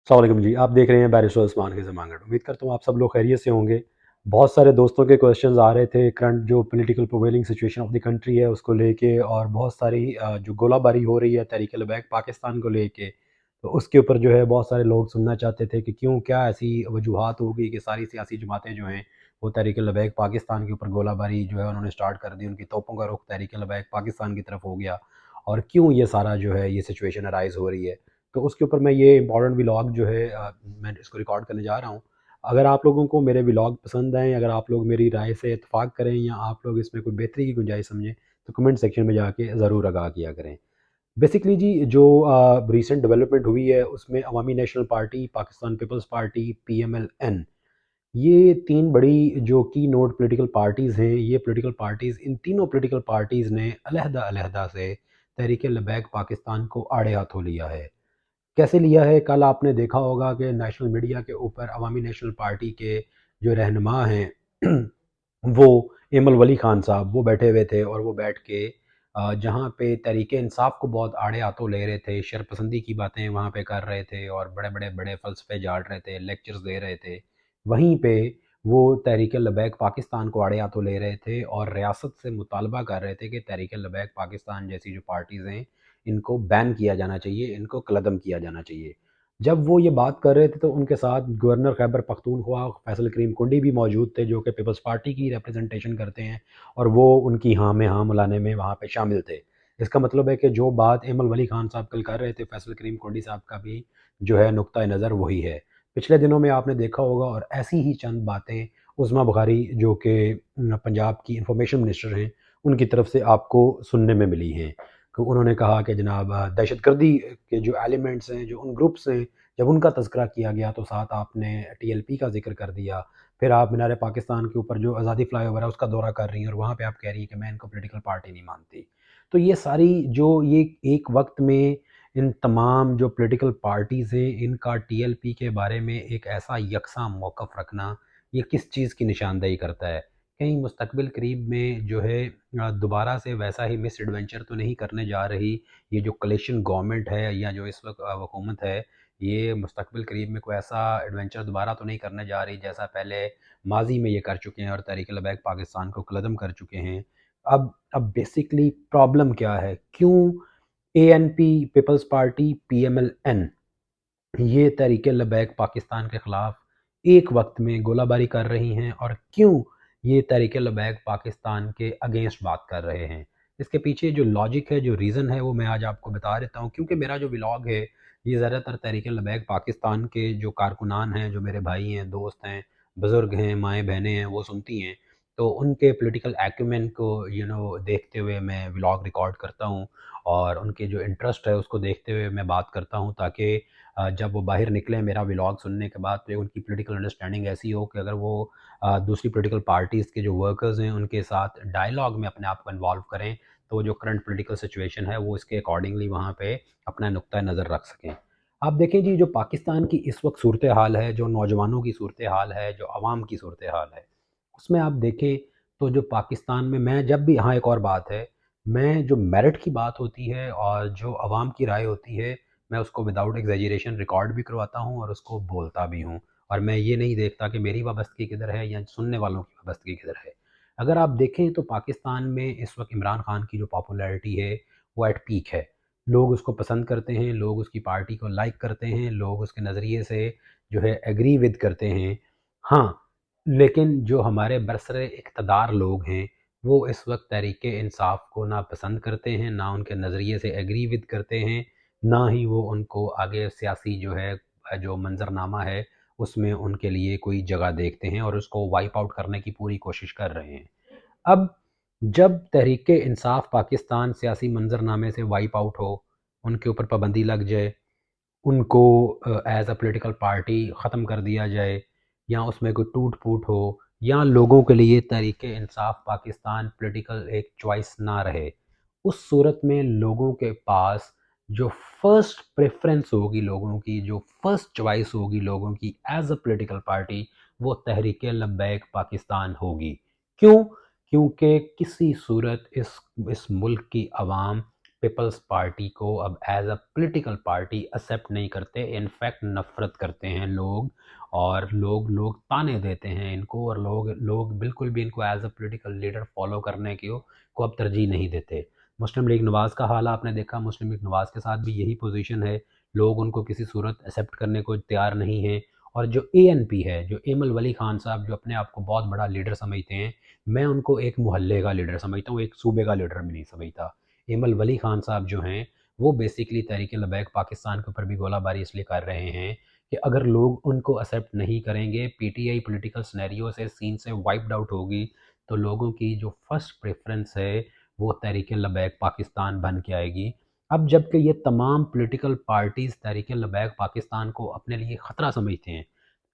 अस्सलाम वालेकुम जी। आप देख रहे हैं बैरिस्टर उस्मान के ज़मानगढ़। उम्मीद करता हूँ आप सब लोग खैरियत से होंगे। बहुत सारे दोस्तों के क्वेश्चंस आ रहे थे करंट जो political prevailing situation of the country है उसको लेके, और बहुत सारी जो गोलाबारी हो रही है तहरीक लबैक पाकिस्तान को लेके, तो उसके ऊपर जो है बहुत सारे लोग सुनना चाहते थे कि क्यों, क्या ऐसी वजूहात होगी कि सारी सियासी जमातें जो हैं वो तहरीक लबैक पाकिस्तान के ऊपर गोलाबारी जो है उन्होंने स्टार्ट कर दी, उनकी तोपों का रुख तहरीक लबैक पाकिस्तान की तरफ हो गया, और क्यों ये सारा जो है ये सिचुएशन अराइज़ हो रही है। तो उसके ऊपर मैं ये इम्पॉर्टेंट व्लॉग जो है मैं इसको रिकॉर्ड करने जा रहा हूँ। अगर आप लोगों को मेरे व्लॉग पसंद आएँ, अगर आप लोग मेरी राय से इत्तेफ़ाक करें या आप लोग इसमें कोई बेहतरी की गुंजाइश समझें, तो कमेंट सेक्शन में जाके ज़रूर आगाह किया करें। बेसिकली जी, जो रीसेंट डेवलपमेंट हुई है उसमें Awami National Party, Pakistan Peoples Party, PML N, ये 3 बड़ी जो की नोट पॉलिटिकल पार्टीज़ हैं, ये पॉलिटिकल पार्टीज़, इन तीनों पॉलिटिकल पार्टीज़ ने अलहदा-अलहदा से तहरीक लबैक पाकिस्तान को आड़े हाथों लिया है। कैसे लिया है? कल आपने देखा होगा कि नेशनल मीडिया के ऊपर अवामी नेशनल पार्टी के जो रहनुमा हैं वो एमल वली खान साहब वो बैठे हुए थे, और वो बैठ के जहाँ पे तहरीक इंसाफ को बहुत आड़े हाथों ले रहे थे, शरपसंदी की बातें वहाँ पे कर रहे थे और बड़े फ़लसफ़े झाड़ रहे थे, लेक्चर्स दे रहे थे। वहीं पे वो तहरीक लबैक पाकिस्तान को आड़े हाथों ले रहे थे और रियासत से मुतालबा कर रहे थे कि तहरीक लबैक पाकिस्तान जैसी जो पार्टीज़ हैं, इनको बैन किया जाना चाहिए, इनको कलअदम किया जाना चाहिए। जब वो ये बात कर रहे थे तो उनके साथ गवर्नर खैबर पख्तूनख्वा फैसल करीम कुंडी भी मौजूद थे, जो कि पीपल्स पार्टी की रिप्रेजेंटेशन करते हैं, और वो उनकी हाँ में हाँ मिलाने में वहाँ पे शामिल थे। इसका मतलब है कि जो बात एमल वली खान साहब कल कर रहे थे, फैसल करीम कुंडी साहब का भी जो है नुक्ता नज़र वही है। पिछले दिनों में आपने देखा होगा, और ऐसी ही चंद बातें उज़मा बुखारी जो कि पंजाब की इंफॉर्मेशन मिनिस्टर हैं, उनकी तरफ से आपको सुनने में मिली हैं। कि उन्होंने कहा कि जनाब दहशतगर्दी के जो एलिमेंट्स हैं, जो उन ग्रुप्स हैं, जब उनका तज़किरा किया गया तो साथ आपने टीएलपी का ज़िक्र कर दिया। फिर आप मीनार पाकिस्तान के ऊपर जो आज़ादी फ्लाईओवर है उसका दौरा कर रही हैं, और वहाँ पे आप कह रही हैं कि मैं इनको पॉलिटिकल पार्टी नहीं मानती। तो ये सारी जो ये एक वक़्त में इन तमाम जो पॉलिटिकल पार्टीज़ हैं, इनका टीएलपी के बारे में एक ऐसा यकसा मौक़िफ़ रखना, ये किस चीज़ की निशानदेही करता है? कहीं मुस्तक़बिल करीब में जो है दोबारा से वैसा ही मिस एडवेंचर तो नहीं करने जा रही ये जो कोalition गवर्नमेंट है, या जो इस वक़्त हुकूमत है, ये मुस्तक़बिल करीब में कोई ऐसा एडवेंचर दोबारा तो नहीं करने जा रही जैसा पहले माज़ी में ये कर चुके हैं और तहरीक लबैक पाकिस्तान को कलअदम कर चुके हैं। अब बेसिकली प्रॉब्लम क्या है? क्यों एएनपी पीपल्स पार्टी, पीएमएल-एन, ये तहरीक लबैक पाकिस्तान के ख़िलाफ़ एक वक्त में गोलाबारी कर रही हैं, और क्यों ये तहरीक लबैक पाकिस्तान के अगेंस्ट बात कर रहे हैं? इसके पीछे जो लॉजिक है, जो रीज़न है, वो मैं आज आपको बता देता हूँ, क्योंकि मेरा जो व्लॉग है ये ज़्यादातर तहरीक लबैक पाकिस्तान के जो कारकुनान हैं, जो मेरे भाई हैं, दोस्त हैं, बुज़ुर्ग हैं, माएँ-बहनें हैं, वो सुनती हैं। तो उनके पॉलिटिकल एक्यूमेन को देखते हुए मैं व्लॉग रिकॉर्ड करता हूँ, और उनके जो इंटरेस्ट है उसको देखते हुए मैं बात करता हूँ, ताकि जब वो बाहर निकलें मेरा व्लॉग सुनने के बाद, तो उनकी पॉलिटिकल अंडरस्टैंडिंग ऐसी हो कि अगर वो दूसरी पॉलिटिकल पार्टीज़ के जो वर्कर्स हैं उनके साथ डायलॉग में अपने आप को इन्वॉल्व करें, तो जो करंट पॉलिटिकल सिचुएशन है वो इसके अकॉर्डिंगली वहाँ पे अपना नुक्ता नज़र रख सकें। आप देखें जी, जो पाकिस्तान की इस वक्त सूरत हाल है, जो नौजवानों की सूरत हाल है, जो आवाम की सूरत हाल है, उसमें आप देखें तो जो पाकिस्तान में, मैं जब भी, हाँ एक और बात है, मैं जो मेरिट की बात होती है और जो आवाम की राय होती है, मैं उसको विदाउट एग्जैजरेशन रिकॉर्ड भी करवाता हूँ और उसको बोलता भी हूँ, और मैं ये नहीं देखता कि मेरी वाबस्तगी किधर है या सुनने वालों की वाबस्तगी किधर है। अगर आप देखें तो पाकिस्तान में इस वक्त इमरान खान की जो पॉपुलैरिटी है वो एट पीक है। लोग उसको पसंद करते हैं, लोग उसकी पार्टी को लाइक करते हैं, लोग उसके नज़रिए से जो है एग्री विद करते हैं। हाँ, लेकिन जो हमारे बरसरे इक़्तिदार लोग हैं, वो इस वक्त तहरीक इंसाफ को ना पसंद करते हैं, ना उनके नज़रिए से एग्री विद करते हैं, ना ही वो उनको आगे सियासी जो है जो मंज़रनामा है उसमें उनके लिए कोई जगह देखते हैं, और उसको वाइप आउट करने की पूरी कोशिश कर रहे हैं। अब जब तहरीक इंसाफ पाकिस्तान सियासी मंज़रनामे से वाइप आउट हो, उनके ऊपर पाबंदी लग जाए, उनको एज़ अ पॉलिटिकल पार्टी ख़त्म कर दिया जाए, या उसमें कोई टूट-फूट हो, या लोगों के लिए तहरीक इंसाफ पाकिस्तान पॉलिटिकल एक चॉइस ना रहे, उस सूरत में लोगों के पास जो फर्स्ट प्रेफ़रेंस होगी लोगों की, जो फर्स्ट चॉइस होगी लोगों की एज़ अ पॉलिटिकल पार्टी, वो तहरीक लब्बैक पाकिस्तान होगी। क्यों? क्योंकि किसी सूरत इस मुल्क की आवाम पीपल्स पार्टी को अब as a political party accept नहीं करते, इनफैक्ट नफरत करते हैं लोग। और लोग ताने देते हैं इनको, और लोग लोग बिल्कुल भी इनको as a political leader follow करने को अब तरजीह नहीं देते। मुस्लिम लीग नवाज़ का हाल आपने देखा, मुस्लिम लीग नवाज़ के साथ भी यही पोजीशन है, लोग उनको किसी सूरत एक्सेप्ट करने को तैयार नहीं है। और जो एएनपी है, जो एमल वली खान साहब, जो अपने आप को बहुत बड़ा लीडर समझते हैं, मैं उनको एक मोहल्ले का लीडर समझता हूँ, एक सूबे का लीडर भी नहीं समझता। एमल वली खान साहब जो हैं, वो बेसिकली तहरीक लबैक पाकिस्तान के ऊपर भी गोलाबारी इसलिए कर रहे हैं कि अगर लोग उनको एक्सेप्ट नहीं करेंगे, पीटीआई पॉलिटिकल सिनेरियो से सीन से वाइप्ड आउट होगी, तो लोगों की जो फर्स्ट प्रेफरेंस है वो तहरीक लबैक पाकिस्तान बन के आएगी। अब जबकि ये तमाम पॉलिटिकल पार्टीज़ तहरीक लबैक पाकिस्तान को अपने लिए ख़तरा समझते हैं,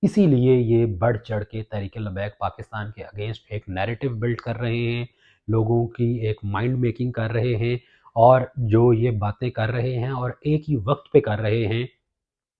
इसीलिए ये बढ़ चढ़ के तहरीक लबैक पाकिस्तान के अगेंस्ट एक नैरेटिव बिल्ड कर रहे हैं, लोगों की एक माइंड मेकिंग कर रहे हैं, और जो ये बातें कर रहे हैं और एक ही वक्त पे कर रहे हैं,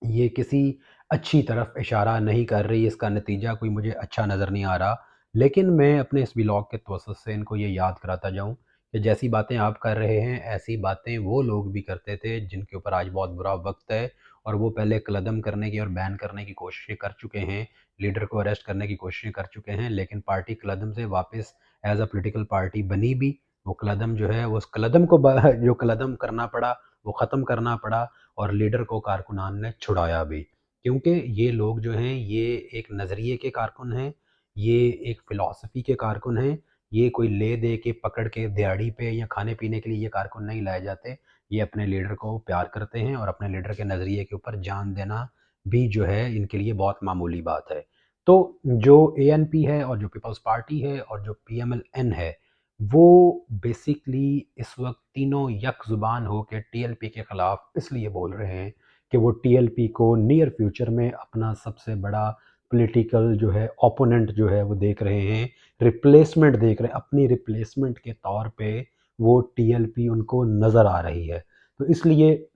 ये किसी अच्छी तरफ इशारा नहीं कर रही। इसका नतीजा कोई मुझे अच्छा नज़र नहीं आ रहा। लेकिन मैं अपने इस व्लॉग के तवज्जुह से इनको ये याद कराता जाऊँ कि जैसी बातें आप कर रहे हैं, ऐसी बातें वो लोग भी करते थे जिनके ऊपर आज बहुत बुरा वक्त है, और वो पहले कलदम करने की और बैन करने की कोशिशें कर चुके हैं, लीडर को अरेस्ट करने की कोशिशें कर चुके हैं, लेकिन पार्टी कलदम से वापस एज अ पोलिटिकल पार्टी बनी भी। वो कलदम जो है, उस कलदम को जो कलदम करना पड़ा, वो ख़त्म करना पड़ा, और लीडर को कारकुनान ने छुड़ाया भी। क्योंकि ये लोग जो हैं, ये एक नज़रिए के कारकुन हैं, ये एक फ़िलॉसफ़ी के कारकुन हैं, ये कोई ले दे के पकड़ के दिहाड़ी पे या खाने पीने के लिए ये कारकुन नहीं लाए जाते। ये अपने लीडर को प्यार करते हैं, और अपने लीडर के नज़रिए के ऊपर जान देना भी जो है इनके लिए बहुत मामूली बात है। तो जो एएनपी है, और जो पीपल्स पार्टी है, और जो पीएमएलएन है, वो बेसिकली इस वक्त तीनों यक ज़ुबान हो के टीएलपी के ख़िलाफ़ इसलिए बोल रहे हैं कि वो टीएलपी को नियर फ्यूचर में अपना सबसे बड़ा पॉलिटिकल जो है ओपोनेंट जो है वो देख रहे हैं, रिप्लेसमेंट देख रहे हैं, अपनी रिप्लेसमेंट के तौर पे वो टीएलपी उनको नज़र आ रही है। तो इसलिए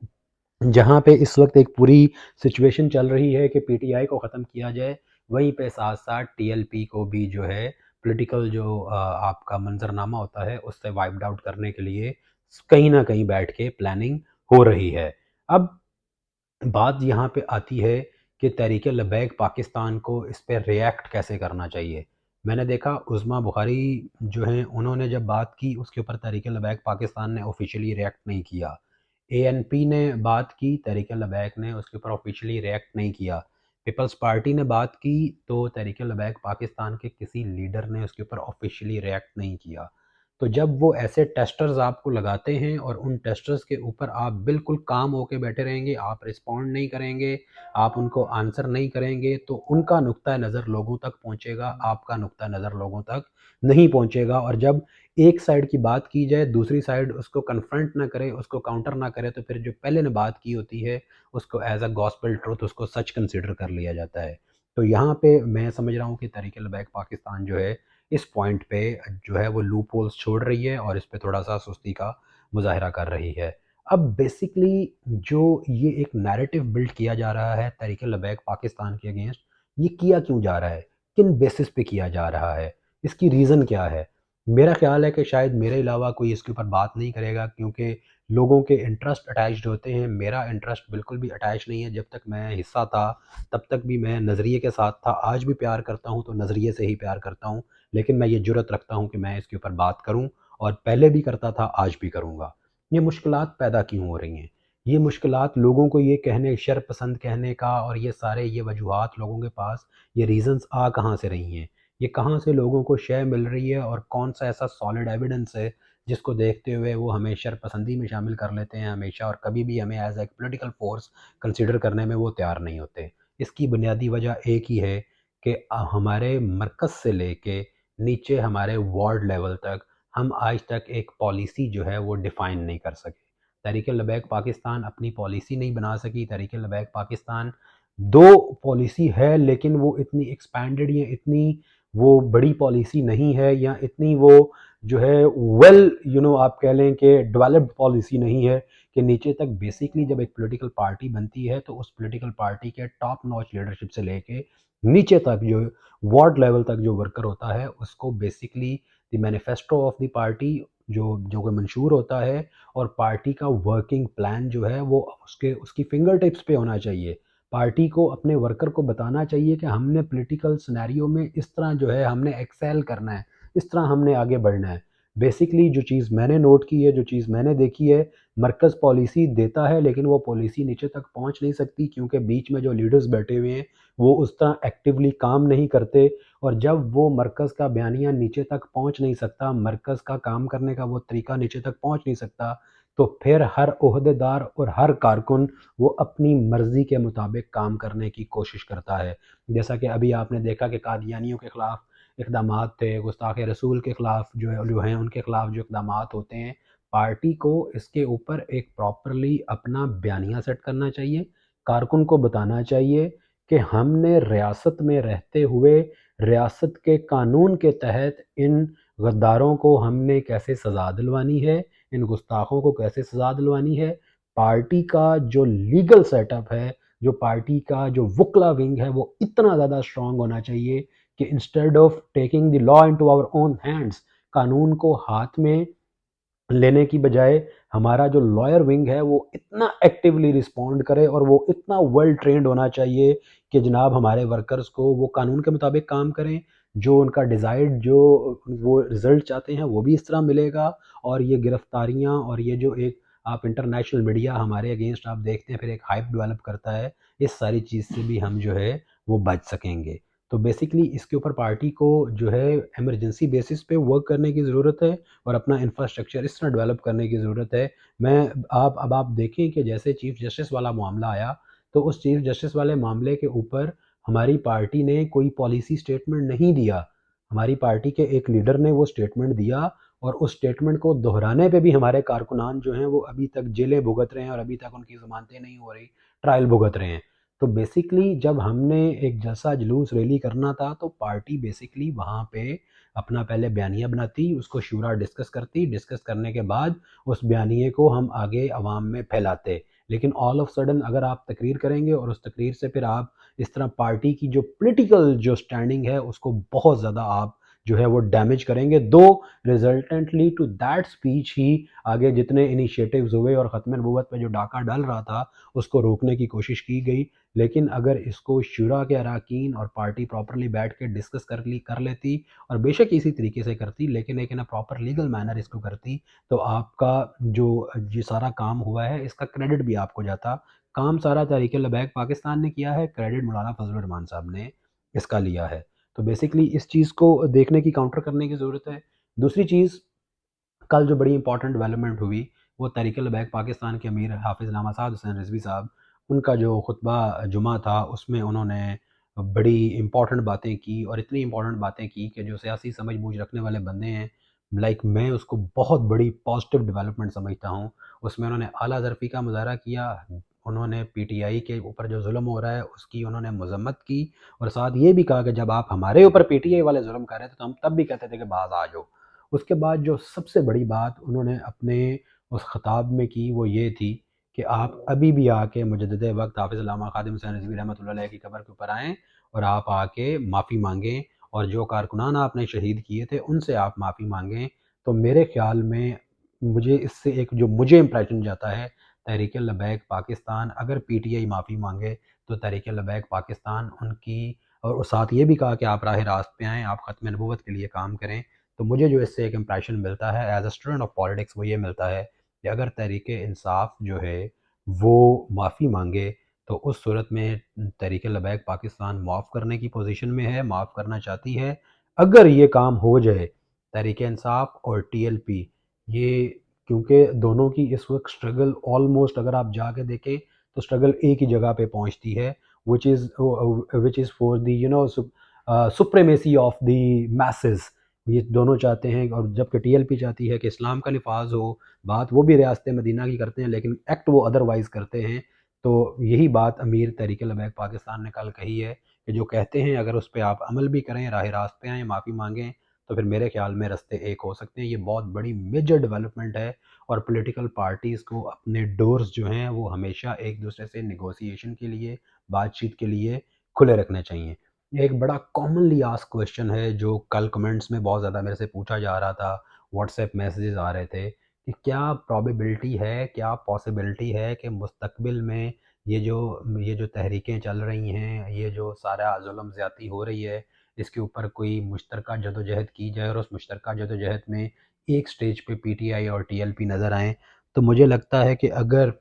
जहाँ पे इस वक्त एक पूरी सिचुएशन चल रही है कि पीटीआई को ख़त्म किया जाए, वहीं पे साथ साथ टीएलपी को भी जो है पॉलिटिकल जो आपका मंजरनामा होता है उससे वाइप्ड आउट करने के लिए कहीं ना कहीं बैठ के प्लानिंग हो रही है। अब बात यहाँ पे आती है कि तहरीक लबैक पाकिस्तान को इस पे रिएक्ट कैसे करना चाहिए। मैंने देखा उज़्मा बुखारी जो हैं, उन्होंने जब बात की उसके ऊपर तहरीक लबैक पाकिस्तान ने ऑफिशियली रिएक्ट नहीं किया। एएनपी ने बात की, तहरीक लबैक ने उसके ऊपर ऑफिशियली रिएक्ट नहीं किया। पीपल्स पार्टी ने बात की, तो तहरीक लबैक पाकिस्तान के किसी लीडर ने उसके ऊपर ऑफिशियली रिएक्ट नहीं किया। तो जब वो ऐसे टेस्टर्स आपको लगाते हैं और उन टेस्टर्स के ऊपर आप बिल्कुल काम होके बैठे रहेंगे, आप रिस्पॉन्ड नहीं करेंगे, आप उनको आंसर नहीं करेंगे, तो उनका नुक्ता नज़र लोगों तक पहुंचेगा, आपका नुक्ता नज़र लोगों तक नहीं पहुंचेगा। और जब एक साइड की बात की जाए, दूसरी साइड उसको कन्फ्रंट ना करे, उसको काउंटर ना करे, तो फिर जो पहले ने बात की होती है उसको एज अ गॉस्पेल ट्रुथ उसको सच कंसिडर कर लिया जाता है। तो यहाँ पे मैं समझ रहा हूँ कि तहरीक लबैक पाकिस्तान जो है इस पॉइंट पे जो है वो लूप होल्स छोड़ रही है, और इस पे थोड़ा-सा सुस्ती का मुज़ाहिरा कर रही है। अब बेसिकली जो ये एक नैरेटिव बिल्ड किया जा रहा है तहरीक लबैक पाकिस्तान के अगेंस्ट, ये किया क्यों जा रहा है? किन बेसिस पे किया जा रहा है? इसकी रीज़न क्या है? मेरा ख़्याल है कि शायद मेरे अलावा कोई इसके ऊपर बात नहीं करेगा, क्योंकि लोगों के इंटरेस्ट अटैच्ड होते हैं। मेरा इंटरेस्ट बिल्कुल भी अटैच नहीं है। जब तक मैं हिस्सा था, तब तक भी मैं नज़रिए के साथ था। आज भी प्यार करता हूँ, तो नज़रिए से ही प्यार करता हूँ। लेकिन मैं ये जुर्रत रखता हूँ कि मैं इसके ऊपर बात करूँ, और पहले भी करता था, आज भी करूँगा। ये मुश्किलात पैदा क्यों हो रही हैं? ये मुश्किलात लोगों को ये कहने शरपसंद कहने का, और ये सारे ये वजूहात लोगों के पास, ये रीज़न्स आ कहाँ से रही हैं? ये कहाँ से लोगों को शय मिल रही है, और कौन-सा ऐसा सॉलिड एविडेंस है जिसको देखते हुए वो हमें शरपसंदी में शामिल कर लेते हैं हमेशा, और कभी भी हमें as a political force consider करने में वो तैयार नहीं होते। इसकी बुनियादी वजह एक ही है कि हमारे मरकज़ से लेके नीचे हमारे वार्ड लेवल तक हम आज तक एक पॉलिसी जो है वो डिफ़ाइन नहीं कर सके। तहरीक लबैक पाकिस्तान अपनी पॉलिसी नहीं बना सकी। तहरीक लबैक पाकिस्तान 2 पॉलिसी है, लेकिन वो इतनी एक्सपैंडेड या इतनी वो बड़ी पॉलिसी नहीं है, या इतनी वो जो है आप कह लें कि डेवलप्ड पॉलिसी नहीं है, कि नीचे तक बेसिकली जब एक पॉलिटिकल पार्टी बनती है तो उस पॉलिटिकल पार्टी के टॉप नॉच लीडरशिप से लेके नीचे तक जो वार्ड लेवल तक जो वर्कर होता है उसको basically the manifesto of the party जो कोई मंशूर होता है, और पार्टी का वर्किंग प्लान जो है वो उसकी फिंगर टिप्स पे होना चाहिए। पार्टी को अपने वर्कर को बताना चाहिए कि हमने पॉलिटिकल सिनेरियो में इस तरह जो है हमने एक्सेल करना है, इस तरह हमने आगे बढ़ना है। बेसिकली जो चीज़ मैंने नोट की है, जो चीज़ मैंने देखी है, मरकज़ पॉलिसी देता है लेकिन वो पॉलिसी नीचे तक पहुंच नहीं सकती, क्योंकि बीच में जो लीडर्स बैठे हुए हैं वो उस तरह एक्टिवली काम नहीं करते। और जब वो मरकज़ का बयानिया नीचे तक पहुंच नहीं सकता, मरकज़ का काम करने का वो तरीका नीचे तक पहुंच नहीं सकता, तो फिर हर ओहदेदार और हर कारकुन वो अपनी मर्ज़ी के मुताबिक काम करने की कोशिश करता है। जैसा कि अभी आपने देखा कि कादियानियों के ख़िलाफ़ इक़दामात थे, गुस्ताख़ रसूल के ख़िलाफ़ जो हैं उनके ख़िलाफ़ जो इक़दामात होते हैं, पार्टी को इसके ऊपर एक प्रॉपरली अपना बयानिया सेट करना चाहिए। कारकुन को बताना चाहिए कि हमने रियासत में रहते हुए रियासत के कानून के तहत इन गद्दारों को हमने कैसे सज़ा दिलवानी है, इन गुस्ताखों को कैसे सज़ा दिलवानी है। पार्टी का जो लीगल सेटअप है, जो पार्टी का जो वुकला विंग है, वो इतना ज़्यादा स्ट्रॉन्ग होना चाहिए कि instead of taking the law into our own hands, कानून को हाथ में लेने की बजाय हमारा जो लॉयर विंग है वो इतना एक्टिवली रिस्पॉन्ड करे और वो इतना वेल ट्रेंड होना चाहिए कि जनाब हमारे वर्कर्स को वो कानून के मुताबिक काम करें, जो उनका डिज़ायर्ड जो वो रिज़ल्ट चाहते हैं वो भी इस तरह मिलेगा। और ये गिरफ्तारियां और ये जो एक आप इंटरनेशनल मीडिया हमारे अगेंस्ट आप देखते हैं फिर एक हाइप डेवलप करता है, इस सारी चीज़ से भी हम जो है वो बच सकेंगे। तो बेसिकली इसके ऊपर पार्टी को जो है इमरजेंसी बेसिस पे वर्क करने की ज़रूरत है और अपना इंफ्रास्ट्रक्चर इस तरह डेवलप करने की ज़रूरत है। मैं आप अब आप देखें कि जैसे चीफ़ जस्टिस वाला मामला आया, तो उस चीफ़ जस्टिस वाले मामले के ऊपर हमारी पार्टी ने कोई पॉलिसी स्टेटमेंट नहीं दिया। हमारी पार्टी के एक लीडर ने वो स्टेटमेंट दिया और उस स्टेटमेंट को दोहराने पे भी हमारे कारकुनान जो हैं वो अभी तक जेलें भुगत रहे हैं और अभी तक उनकी ज़मानतें नहीं हो रही, ट्रायल भुगत रहे हैं। तो बेसिकली जब हमने एक जलसा जुलूस रैली करना था तो पार्टी बेसिकली वहाँ पे अपना पहले बयानिया बनाती, उसको शूरा डिस्कस करती, डिस्कस करने के बाद उस बयानिए को हम आगे अवाम में फैलाते। लेकिन ऑल ऑफ सडन अगर आप तकरीर करेंगे और उस तकरीर से फिर आप इस तरह पार्टी की जो पॉलिटिकल जो स्टैंडिंग है उसको बहुत ज़्यादा आप जो है वो डैमेज करेंगे। दो रिजल्टेंटली टू दैट स्पीच ही आगे जितने इनिशिएटिव्स हुए और ख़त्म नबूवत पे जो डाका डल रहा था उसको रोकने की कोशिश की गई। लेकिन अगर इसको शुरा के अरकान और पार्टी प्रॉपरली बैठ के डिस्कस कर लेती और बेशक इसी तरीके से करती, लेकिन एक ना प्रॉपर लीगल मैनर इसको करती, तो आपका जो ये सारा काम हुआ है इसका क्रेडिट भी आपको जाता। काम सारा तहरीक लबैक पाकिस्तान ने किया है, क्रेडिट मौलाना फजल रहमान साहब ने इसका लिया है। तो बेसिकली इस चीज़ को देखने की, काउंटर करने की ज़रूरत है। दूसरी चीज़, कल जो बड़ी इंपॉर्टेंट डेवलपमेंट हुई वो तहरीक लबैक पाकिस्तान के अमीर हाफिज़ इनाम आसाद हुसैन रिजवी साहब, उनका जो खुतबा जुमा था उसमें उन्होंने बड़ी इंपॉर्टेंट बातें की और इतनी इंपॉर्टेंट बातें की कि जो सियासी समझ बूझ रखने वाले बंदे हैं, लाइक मैं उसको बहुत बड़ी पॉजिटिव डेवलपमेंट समझता हूँ। उसमें उन्होंने आला ज़रफ़ी का मुज़ाहरा किया, उन्होंने पीटीआई के ऊपर जो जुल्म हो रहा है उसकी उन्होंने मजम्मत की और साथ ये भी कहा कि जब आप हमारे ऊपर पीटीआई वाले जुल्म कर रहे थे तो हम तब भी कहते थे कि बाज आ जाओ। उसके बाद जो सबसे बड़ी बात उन्होंने अपने उस ख़िताब में की वो ये थी कि आप अभी भी आके मुजद्दिद वक़्त हाफ़िज़ अल्लामा ख़ादिम हुसैन रिज़वी रहमतुल्लाह अलैह की कब्र के ऊपर आएँ और आप आके माफ़ी मांगें और जो कारकुनान आपने शहीद किए थे उनसे आप माफ़ी मांगें। तो मेरे ख्याल में मुझे इससे एक जो मुझे इम्प्रेशन जाता है, तहरीक लबैक पाकिस्तान अगर पीटीआई माफ़ी मांगे तो तहरीक लबैक पाकिस्तान उनकी, और साथ ये भी कहा कि आप राह रास्त पे आएँ, आप ख़त्म नबूवत के लिए काम करें। तो मुझे जो इससे एक इम्प्रेशन मिलता है as a student of politics वो ये मिलता है कि अगर तहरीक इंसाफ जो है वो माफ़ी मांगे तो उस सूरत में तहरीक लबैक पाकिस्तान माफ़ करने की पोजीशन में है, माफ़ करना चाहती है। अगर ये काम हो जाए, तहरीक इंसाफ और टीएलपी, ये क्योंकि दोनों की इस वक्त स्ट्रगल ऑलमोस्ट अगर आप जाके देखें तो स्ट्रगल एक ही जगह पे पहुंचती है, which is for the supremacy of the messes. ये दोनों चाहते हैं, और जबकि टीएलपी चाहती है कि इस्लाम का निफाज हो। बात वो भी रियासत मदीना की करते हैं लेकिन एक्ट वो अदरवाइज़ करते हैं। तो यही बात अमीर तहरीक लबैक पाकिस्तान ने कल कही है कि जो कहते हैं अगर उस पर आप अमल भी करें, राह रास्त पे आएँ, माफ़ी मांगें, तो फिर मेरे ख्याल में रास्ते एक हो सकते हैं। ये बहुत बड़ी मेजर डेवलपमेंट है और पॉलिटिकल पार्टीज़ को अपने डोर्स जो हैं वो हमेशा एक दूसरे से नेगोशिएशन के लिए, बातचीत के लिए खुले रखने चाहिए। एक बड़ा कॉमनली आस्क्ड क्वेश्चन है जो कल कमेंट्स में बहुत ज़्यादा मेरे से पूछा जा रहा था, व्हाट्सएप मैसेजेस आ रहे थे कि क्या प्रोबेबिलिटी है, क्या पॉसिबिलिटी है कि मुस्तकबिल में ये जो तहरीकें चल रही हैं, ये जो सारा जुल्म ज़्यादती हो रही है, इसके ऊपर कोई मुश्तरका जदोजहद की जाए और उस मुश्तरका जदोजहद में एक स्टेज पे पीटीआई और टीएलपी नज़र आएँ। तो मुझे लगता है कि अगर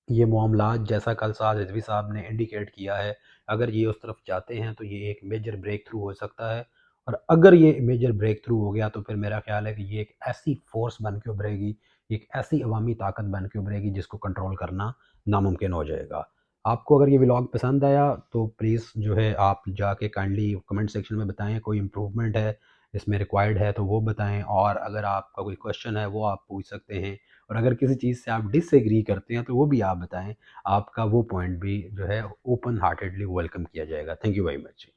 ये मामलात जैसा कल साद रिजवी साहब ने इंडिकेट किया है, अगर ये उस तरफ जाते हैं तो ये एक मेजर ब्रेक थ्रू हो सकता है। और अगर ये मेजर ब्रेक थ्रू हो गया तो फिर मेरा ख्याल है कि ये एक ऐसी फोर्स बन के उभरेगी, एक ऐसी अवामी ताकत बन के उभरेगी जिसको कंट्रोल करना नामुमकिन हो जाएगा। आपको अगर ये व्लॉग पसंद आया तो प्लीज़ जो है आप जाके काइंडली कमेंट सेक्शन में बताएँ, कोई इम्प्रूवमेंट है इसमें रिक्वायर्ड है तो वो बताएँ, और अगर आपका कोई क्वेश्चन है वो आप पूछ सकते हैं। और अगर किसी चीज़ से आप डिसएग्री करते हैं तो वो भी आप बताएँ। आपका वो पॉइंट भी जो है ओपन हार्टेडली वेलकम किया जाएगा। Thank you very much.